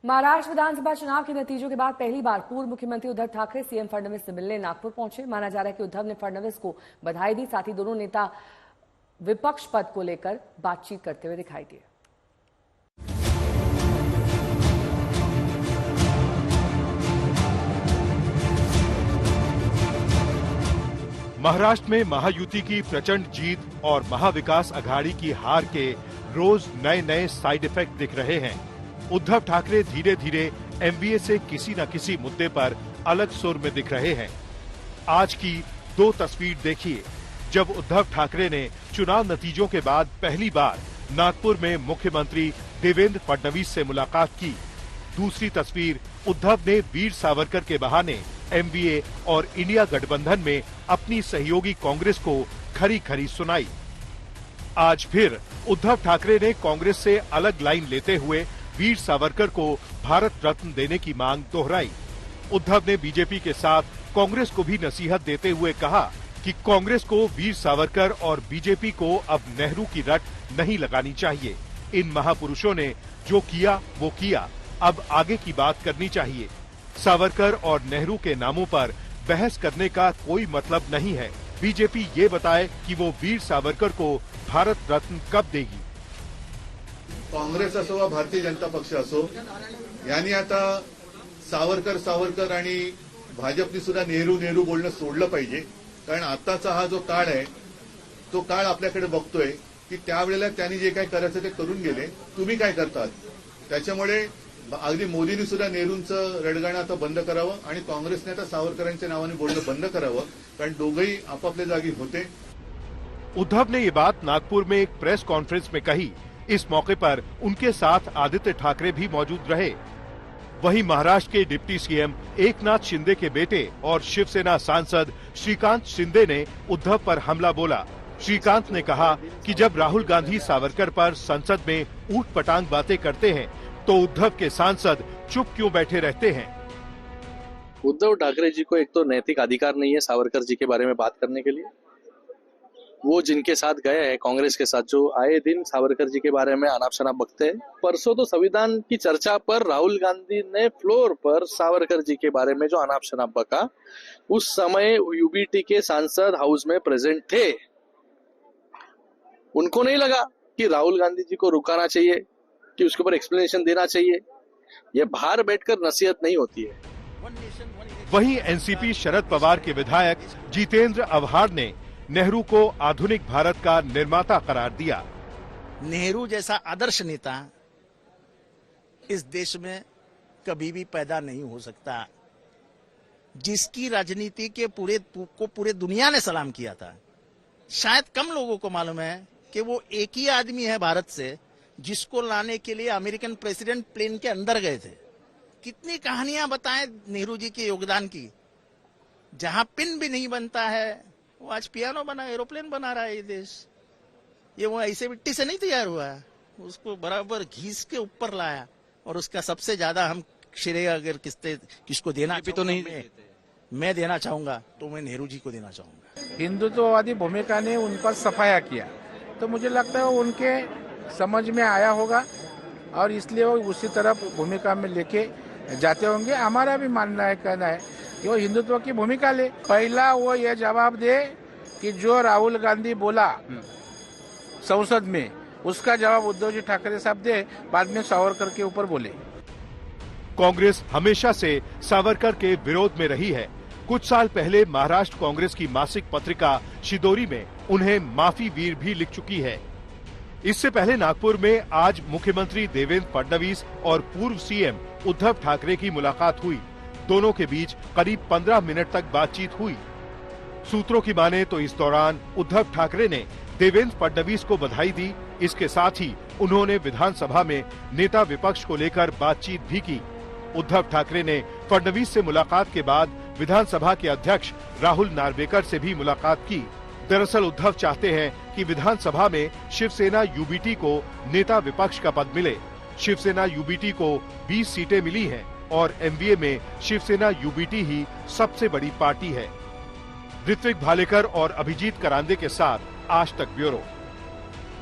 महाराष्ट्र विधानसभा चुनाव के नतीजों के बाद पहली बार पूर्व मुख्यमंत्री उद्धव ठाकरे सीएम फडणवीस से मिलने नागपुर पहुंचे। माना जा रहा है कि उद्धव ने फडणवीस को बधाई दी, साथ ही दोनों नेता विपक्ष पद को लेकर बातचीत करते हुए दिखाई दिए। महाराष्ट्र में महायुति की प्रचंड जीत और महाविकास अघाड़ी की हार के रोज नए नए साइड इफेक्ट दिख रहे हैं। उद्धव ठाकरे धीरे धीरे एमवीए से किसी न किसी मुद्दे पर अलग सुर में दिख रहे हैं। आज की दो तस्वीर देखिए, जब उद्धव ठाकरे ने चुनाव नतीजों के बाद पहली बार नागपुर में मुख्यमंत्री देवेंद्र फडणवीस से मुलाकात की। दूसरी तस्वीर, उद्धव ने वीर सावरकर के बहाने एमवीए और इंडिया गठबंधन में अपनी सहयोगी कांग्रेस को खरी खरी सुनाई। आज फिर उद्धव ठाकरे ने कांग्रेस से अलग लाइन लेते हुए वीर सावरकर को भारत रत्न देने की मांग दोहराई। उद्धव ने बीजेपी के साथ कांग्रेस को भी नसीहत देते हुए कहा कि कांग्रेस को वीर सावरकर और बीजेपी को अब नेहरू की रट नहीं लगानी चाहिए। इन महापुरुषों ने जो किया वो किया, अब आगे की बात करनी चाहिए। सावरकर और नेहरू के नामों पर बहस करने का कोई मतलब नहीं है। बीजेपी ये बताए कि वो वीर सावरकर को भारत रत्न कब देगी। काँग्रेस असो वा भारतीय जनता पक्ष असो, यांनी आता सावरकर आणि भाजपनी सुद्धा नेहरू बोलणं सोडलं पाहिजे। कारण आताचा हा जो काळ आहे तो काळ आपल्याकडे बघतोय की त्यावेळेला त्यांनी जे काही करायचं ते करून गेले, तुम्ही काय करतात। त्याच्यामुळे अगदी मोदींनी सुद्धा नेहरूंचं रडगाणं आता बंद करावं आणि काँग्रेसने आता सावरकरांच्या नावाने बोलणं बंद करावं, कारण दोघंही आपापल्या जागी होते। उद्धव ने ये बात नागपुर में एक प्रेस कॉन्फ्रेंस में कही। इस मौके पर उनके साथ आदित्य ठाकरे भी मौजूद रहे। वहीं महाराष्ट्र के डिप्टी सीएम एकनाथ शिंदे के बेटे और शिवसेना सांसद श्रीकांत शिंदे ने उद्धव पर हमला बोला। श्रीकांत ने कहा कि जब राहुल गांधी सावरकर पर संसद में ऊटपटांग बातें करते हैं तो उद्धव के सांसद चुप क्यों बैठे रहते हैं। उद्धव ठाकरे जी को एक तो नैतिक अधिकार नहीं है सावरकर जी के बारे में बात करने के लिए। वो जिनके साथ गए हैं कांग्रेस के साथ, जो आए दिन सावरकर जी के बारे में अनाप शनाप बकते हैं। परसों तो संविधान की चर्चा पर राहुल गांधी ने फ्लोर पर सावरकर जी के बारे में जो अनाप शनाप बका, उस समय यूबीटी के सांसद हाउस में प्रेजेंट थे। उनको नहीं लगा कि राहुल गांधी जी को रुकाना चाहिए, कि उसके ऊपर एक्सप्लेनेशन देना चाहिए। ये बाहर बैठकर नसीहत नहीं होती है। वहीं एनसीपी शरद पवार के विधायक जितेंद्र अवहार ने नेहरू को आधुनिक भारत का निर्माता करार दिया। नेहरू जैसा आदर्श नेता इस देश में कभी भी पैदा नहीं हो सकता, जिसकी राजनीति के पूरे दुनिया ने सलाम किया था। शायद कम लोगों को मालूम है कि वो एक ही आदमी है भारत से जिसको लाने के लिए अमेरिकन प्रेसिडेंट प्लेन के अंदर गए थे। कितनी कहानियां बताएं नेहरू जी के योगदान की। जहां पिन भी नहीं बनता है वो आज पियानो बना, एरोप्लेन बना रहा है ये देश। ये वो ऐसे मिट्टी से नहीं तैयार हुआ है, उसको बराबर घीस के ऊपर लाया। और उसका सबसे ज्यादा हम श्रेय अगर किसको देना तो नहीं मैं देना चाहूंगा तो मैं नेहरू जी को देना चाहूंगा। हिंदुत्ववादी भूमिका ने उन पर सफाया किया, तो मुझे लगता है वो उनके समझ में आया होगा और इसलिए वो उसी तरफ भूमिका में लेके जाते होंगे। हमारा भी मानना है, कहना है कि वो हिंदुत्व की भूमिका ले। पहला वो ये जवाब दे कि जो राहुल गांधी बोला संसद में, उसका जवाब उद्धव जी ठाकरे साहब दे, बाद में सावरकर के ऊपर बोले। कांग्रेस हमेशा से सावरकर के विरोध में रही है। कुछ साल पहले महाराष्ट्र कांग्रेस की मासिक पत्रिका शिदोरी में उन्हें माफी वीर भी लिख चुकी है। इससे पहले नागपुर में आज मुख्यमंत्री देवेंद्र फडणवीस और पूर्व सीएम उद्धव ठाकरे की मुलाकात हुई। दोनों के बीच करीब 15 मिनट तक बातचीत हुई। सूत्रों की माने तो इस दौरान उद्धव ठाकरे ने देवेंद्र फडणवीस को बधाई दी। इसके साथ ही उन्होंने विधानसभा में नेता विपक्ष को लेकर बातचीत भी की। उद्धव ठाकरे ने फडणवीस से मुलाकात के बाद विधानसभा के अध्यक्ष राहुल नार्वेकर से भी मुलाकात की। दरअसल उद्धव चाहते हैं कि विधानसभा में शिवसेना यूबीटी को नेता विपक्ष का पद मिले। शिवसेना यूबीटी को 20 सीटें मिली हैं और एमवीए में शिवसेना यूबीटी ही सबसे बड़ी पार्टी है। ऋत्विक भालेकर और अभिजीत करांदे के साथ आज तक ब्यूरो।